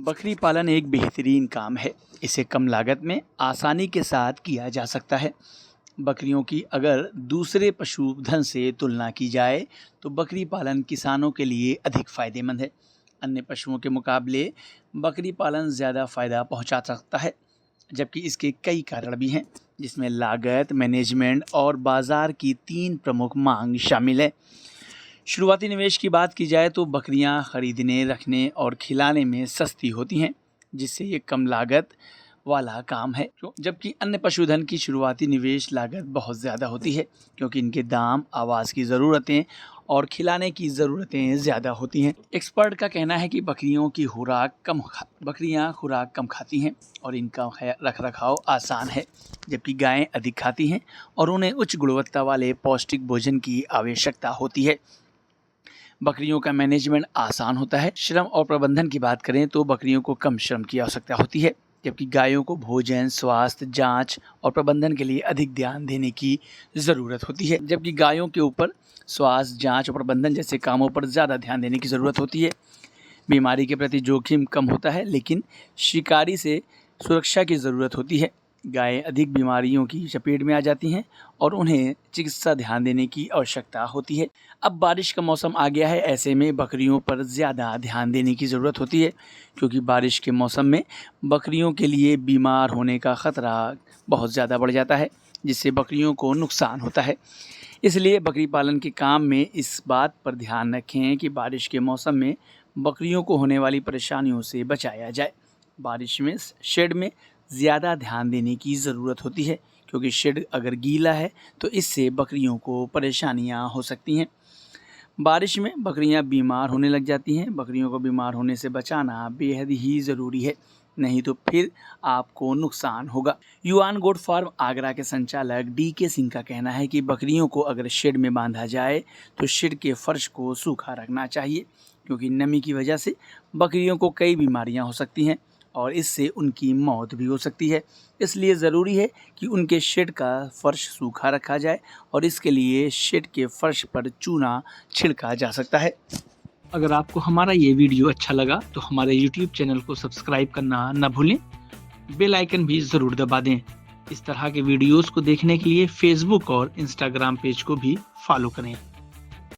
बकरी पालन एक बेहतरीन काम है। इसे कम लागत में आसानी के साथ किया जा सकता है। बकरियों की अगर दूसरे पशुधन से तुलना की जाए तो बकरी पालन किसानों के लिए अधिक फ़ायदेमंद है। अन्य पशुओं के मुकाबले बकरी पालन ज़्यादा फ़ायदा पहुंचा सकता है, जबकि इसके कई कारण भी हैं, जिसमें लागत, मैनेजमेंट और बाज़ार की 3 प्रमुख मांग शामिल है। शुरुआती निवेश की बात की जाए तो बकरियां खरीदने, रखने और खिलाने में सस्ती होती हैं, जिससे ये कम लागत वाला काम है। जबकि अन्य पशुधन की शुरुआती निवेश लागत बहुत ज़्यादा होती है, क्योंकि इनके दाम, आवास की ज़रूरतें और खिलाने की ज़रूरतें ज़्यादा होती हैं। एक्सपर्ट का कहना है कि बकरियां खुराक कम खाती हैं और इनका रख रखाव आसान है, जबकि गायें अधिक खाती हैं और उन्हें उच्च गुणवत्ता वाले पौष्टिक भोजन की आवश्यकता होती है। बकरियों का मैनेजमेंट आसान होता है। श्रम और प्रबंधन की बात करें तो बकरियों को कम श्रम की आवश्यकता होती है, जबकि गायों को भोजन, स्वास्थ्य, जांच और प्रबंधन के लिए अधिक ध्यान देने की ज़रूरत होती है। जबकि गायों के ऊपर स्वास्थ्य, जांच और प्रबंधन जैसे कामों पर ज़्यादा ध्यान देने की ज़रूरत होती है। बीमारी के प्रति जोखिम कम होता है, लेकिन शिकारी से सुरक्षा की ज़रूरत होती है। गायें अधिक बीमारियों की चपेट में आ जाती हैं और उन्हें चिकित्सा ध्यान देने की आवश्यकता होती है। अब बारिश का मौसम आ गया है, ऐसे में बकरियों पर ज़्यादा ध्यान देने की ज़रूरत होती है, क्योंकि बारिश के मौसम में बकरियों के लिए बीमार होने का ख़तरा बहुत ज़्यादा बढ़ जाता है, जिससे बकरियों को नुकसान होता है। इसलिए बकरी पालन के काम में इस बात पर ध्यान रखें कि बारिश के मौसम में बकरियों को होने वाली परेशानियों से बचाया जाए। बारिश में शेड में ज़्यादा ध्यान देने की ज़रूरत होती है, क्योंकि शेड अगर गीला है तो इससे बकरियों को परेशानियां हो सकती हैं। बारिश में बकरियां बीमार होने लग जाती हैं। बकरियों को बीमार होने से बचाना बेहद ही ज़रूरी है, नहीं तो फिर आपको नुकसान होगा। युआन गोट फार्म आगरा के संचालक DK सिंह का कहना है कि बकरियों को अगर शेड में बांधा जाए तो शेड के फर्श को सूखा रखना चाहिए, क्योंकि नमी की वजह से बकरियों को कई बीमारियां हो सकती हैं और इससे उनकी मौत भी हो सकती है। इसलिए ज़रूरी है कि उनके शेड का फर्श सूखा रखा जाए और इसके लिए शेड के फर्श पर चूना छिड़का जा सकता है। अगर आपको हमारा ये वीडियो अच्छा लगा तो हमारे YouTube चैनल को सब्सक्राइब करना न भूलें। बेल आइकन भी ज़रूर दबा दें। इस तरह के वीडियोस को देखने के लिए Facebook और Instagram पेज को भी फॉलो करें।